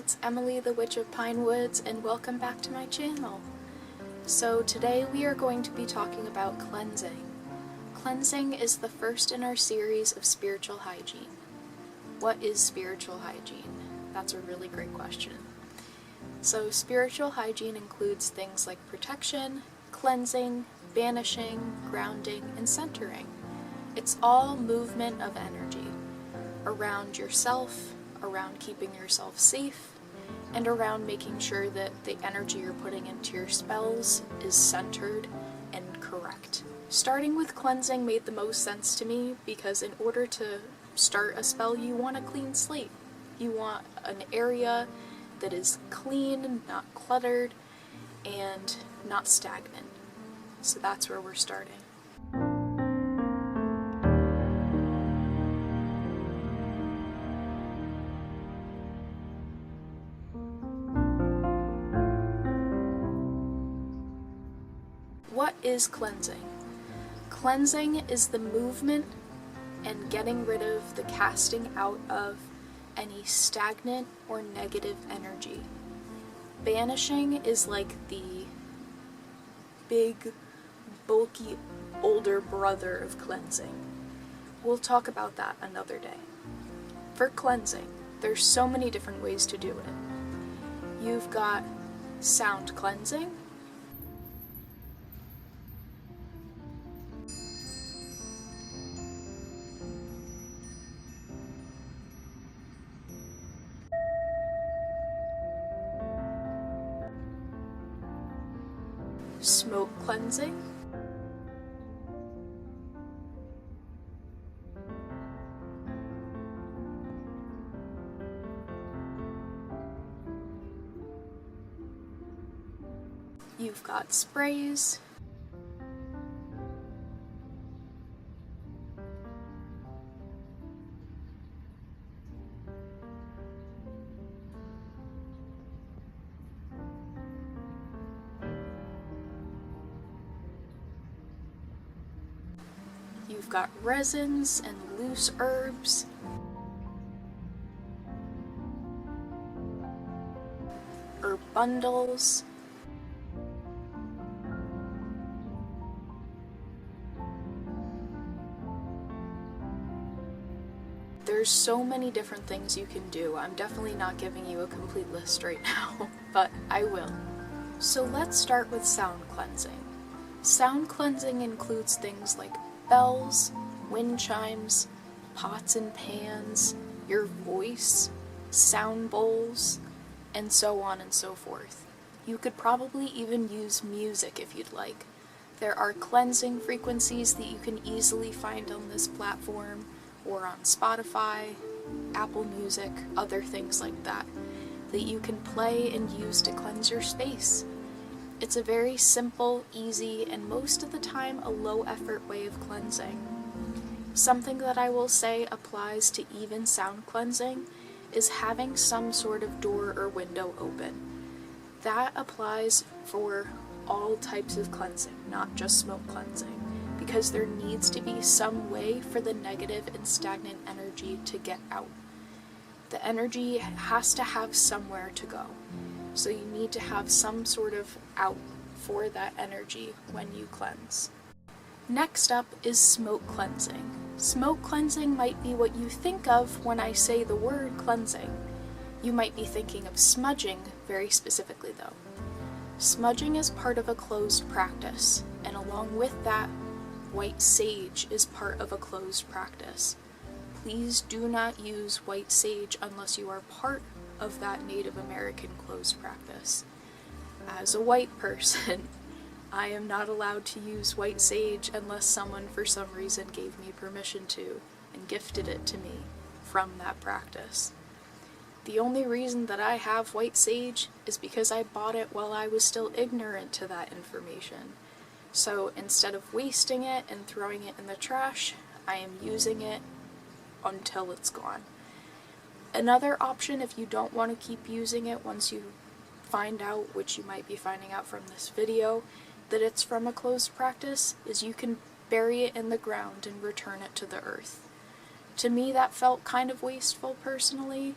it's Emily the Witch of Pinewoods, and welcome back to my channel. So today we are going to be talking about cleansing. Cleansing is the first in our series of spiritual hygiene. What is spiritual hygiene? That's a really great question. So spiritual hygiene includes things like protection, cleansing, banishing, grounding, and centering. It's all movement of energy around yourself, around keeping yourself safe, and around making sure that the energy you're putting into your spells is centered and correct. Starting with cleansing made the most sense to me because in order to start a spell, you want a clean slate. You want an area that is clean, not cluttered, and not stagnant. So that's where we're starting. What is cleansing? Cleansing is the movement and getting rid of the casting out of any stagnant or negative energy. Banishing is like the big, bulky, older brother of cleansing. We'll talk about that another day. For cleansing, there's so many different ways to do it. You've got sound cleansing, smoke cleansing, you've got sprays, you've got resins and loose herbs, herb bundles, there's so many different things you can do. I'm definitely not giving you a complete list right now, but I will. So let's start with sound cleansing. Sound cleansing includes things like bells, wind chimes, pots and pans, your voice, sound bowls, and so on and so forth. You could probably even use music if you'd like. There are cleansing frequencies that you can easily find on this platform or on Spotify, Apple Music, other things like that you can play and use to cleanse your space. It's a very simple, easy, and most of the time a low-effort way of cleansing. Something that I will say applies to even sound cleansing is having some sort of door or window open. That applies for all types of cleansing, not just smoke cleansing, because there needs to be some way for the negative and stagnant energy to get out. The energy has to have somewhere to go. So you need to have some sort of out for that energy when you cleanse. Next up is smoke cleansing. Smoke cleansing might be what you think of when I say the word cleansing. You might be thinking of smudging very specifically though. Smudging is part of a closed practice, and along with that, white sage is part of a closed practice. Please do not use white sage unless you are part of that Native American closed practice. As a white person, I am not allowed to use white sage unless someone for some reason gave me permission to and gifted it to me from that practice. The only reason that I have white sage is because I bought it while I was still ignorant to that information. So instead of wasting it and throwing it in the trash, I am using it until it's gone. Another option, if you don't want to keep using it once you find out, which you might be finding out from this video, that it's from a closed practice, is you can bury it in the ground and return it to the earth. To me, that felt kind of wasteful personally,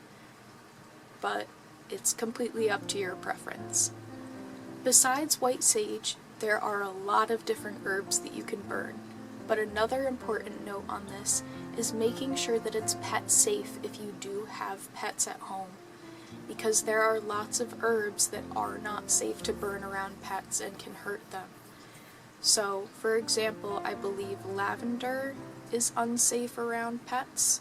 but It's completely up to your preference. Besides white sage, there are a lot of different herbs that you can burn, but another important note on this is making sure that it's pet safe if you do have pets at home, because there are lots of herbs that are not safe to burn around pets and can hurt them. So, for example, I believe lavender is unsafe around pets,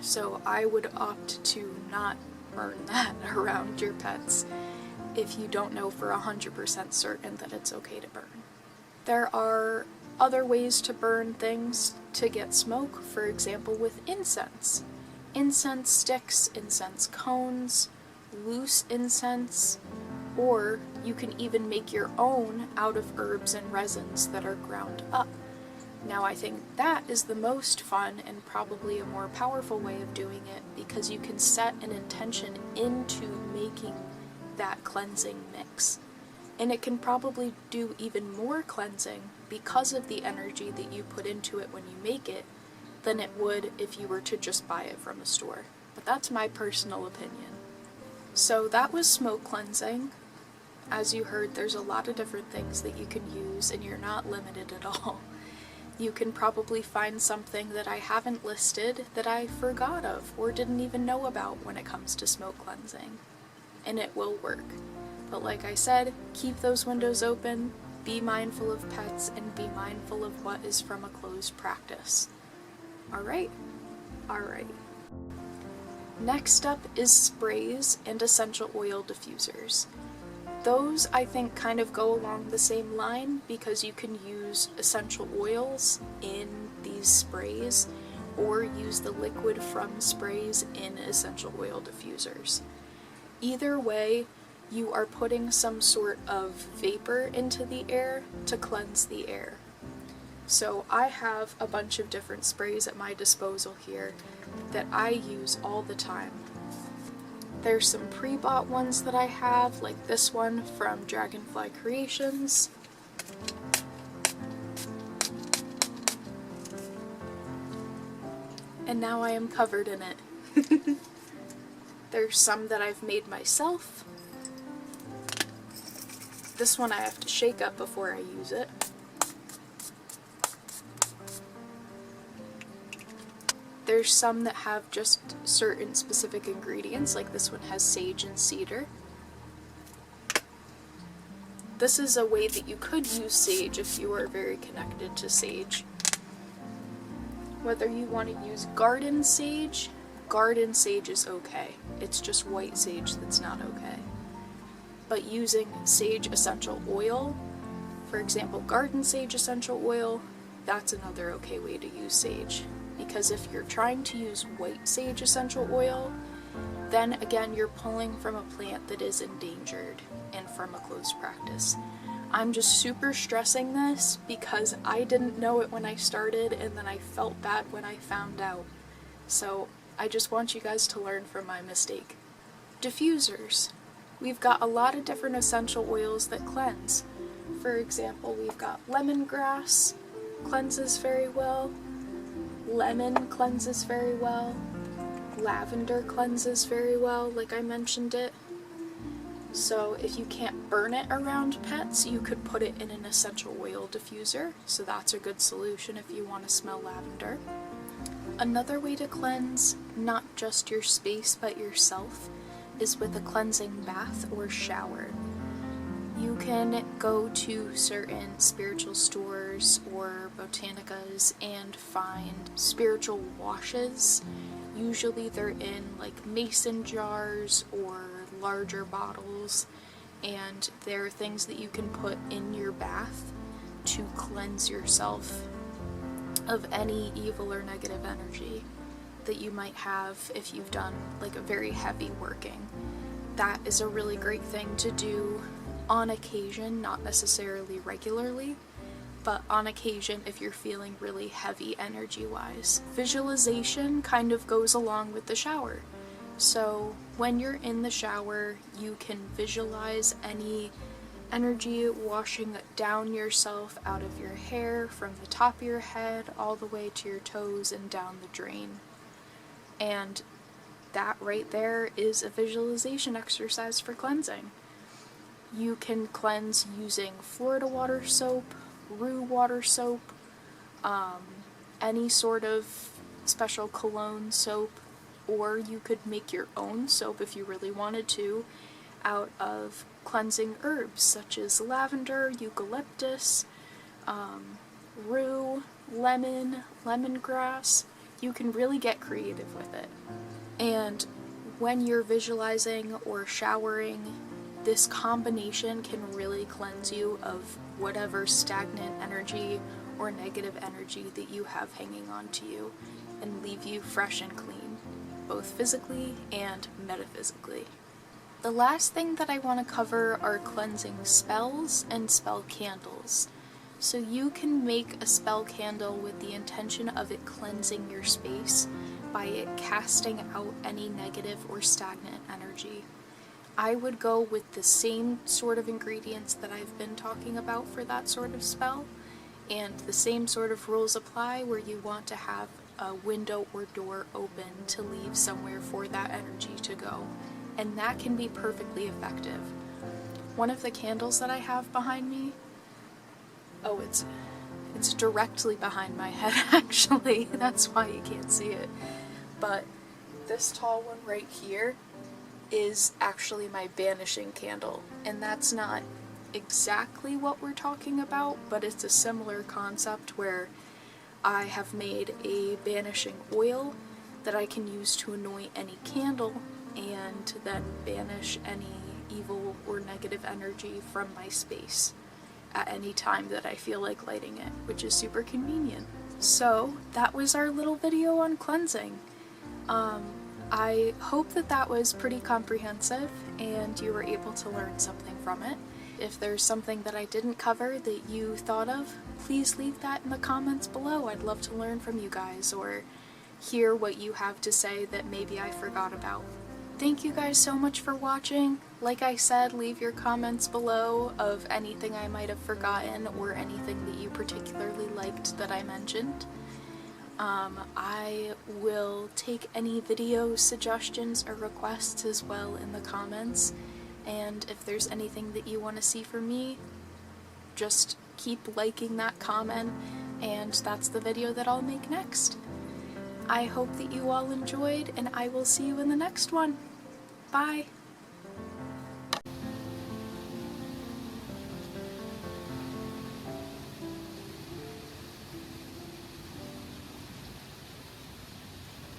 so I would opt to not burn that around your pets if you don't know for 100% certain that it's okay to burn. There are other ways to burn things to get smoke, for example with incense. Incense sticks, incense cones, loose incense, or you can even make your own out of herbs and resins that are ground up. Now I think that is the most fun and probably a more powerful way of doing it, because you can set an intention into making that cleansing mix. And it can probably do even more cleansing because of the energy that you put into it when you make it than it would if you were to just buy it from a store. But that's my personal opinion. So that was smoke cleansing. As you heard, there's a lot of different things that you can use, and you're not limited at all. You can probably find something that I haven't listed that I forgot of or didn't even know about when it comes to smoke cleansing. And it will work. But like I said, keep those windows open, be mindful of pets, and be mindful of what is from a closed practice. Alright? Alright. Next up is sprays and essential oil diffusers. Those, I think, kind of go along the same line because you can use essential oils in these sprays or use the liquid from sprays in essential oil diffusers. Either way, you are putting some sort of vapor into the air to cleanse the air. So I have a bunch of different sprays at my disposal here that I use all the time. There's some pre-bought ones that I have, like this one from Dragonfly Creations. And now I am covered in it. There's some that I've made myself. This one I have to shake up before I use it. There's some that have just certain specific ingredients, like this one has sage and cedar. This is a way that you could use sage if you are very connected to sage. Whether you want to use garden sage is okay. It's just white sage that's not okay. But using sage essential oil, for example garden sage essential oil, that's another okay way to use sage. Because if you're trying to use white sage essential oil, then again you're pulling from a plant that is endangered and from a closed practice. I'm just super stressing this because I didn't know it when I started, and then I felt bad when I found out. So I just want you guys to learn from my mistake. Diffusers. We've got a lot of different essential oils that cleanse. For example, we've got lemongrass, cleanses very well. Lemon cleanses very well. Lavender cleanses very well, like I mentioned it. So if you can't burn it around pets, you could put it in an essential oil diffuser, so that's a good solution if you want to smell lavender. Another way to cleanse, not just your space but yourself, is with a cleansing bath or shower. You can go to certain spiritual stores or botanicas and find spiritual washes. Usually they're in like mason jars or larger bottles, and they're things that you can put in your bath to cleanse yourself of any evil or negative energy that you might have if you've done like a very heavy working. That is a really great thing to do on occasion, not necessarily regularly, but on occasion if you're feeling really heavy energy-wise. Visualization kind of goes along with the shower. So when you're in the shower, you can visualize any energy washing down yourself out of your hair from the top of your head all the way to your toes and down the drain. And that right there is a visualization exercise for cleansing. You can cleanse using Florida water soap, Rue water soap, any sort of special cologne soap, or you could make your own soap if you really wanted to out of cleansing herbs such as lavender, eucalyptus, rue, lemon, lemongrass. You can really get creative with it. And when you're visualizing or showering, this combination can really cleanse you of whatever stagnant energy or negative energy that you have hanging on to you and leave you fresh and clean, both physically and metaphysically. The last thing that I want to cover are cleansing spells and spell candles. So you can make a spell candle with the intention of it cleansing your space by it casting out any negative or stagnant energy. I would go with the same sort of ingredients that I've been talking about for that sort of spell, and the same sort of rules apply where you want to have a window or door open to leave somewhere for that energy to go, and that can be perfectly effective. One of the candles that I have behind me, oh, it's directly behind my head actually, that's why you can't see it, but this tall one right here is actually my banishing candle, and that's not exactly what we're talking about, but it's a similar concept where I have made a banishing oil that I can use to anoint any candle and then banish any evil or negative energy from my space at any time that I feel like lighting it, which is super convenient. So that was our little video on cleansing. I hope that that was pretty comprehensive and you were able to learn something from it. If there's something that I didn't cover that you thought of, please leave that in the comments below. I'd love to learn from you guys or hear what you have to say that maybe I forgot about. Thank you guys so much for watching. Like I said, leave your comments below of anything I might have forgotten or anything that you particularly liked that I mentioned. I will take any video suggestions or requests as well in the comments, and if there's anything that you want to see from me, just keep liking that comment, and that's the video that I'll make next. I hope that you all enjoyed, and I will see you in the next one. Bye!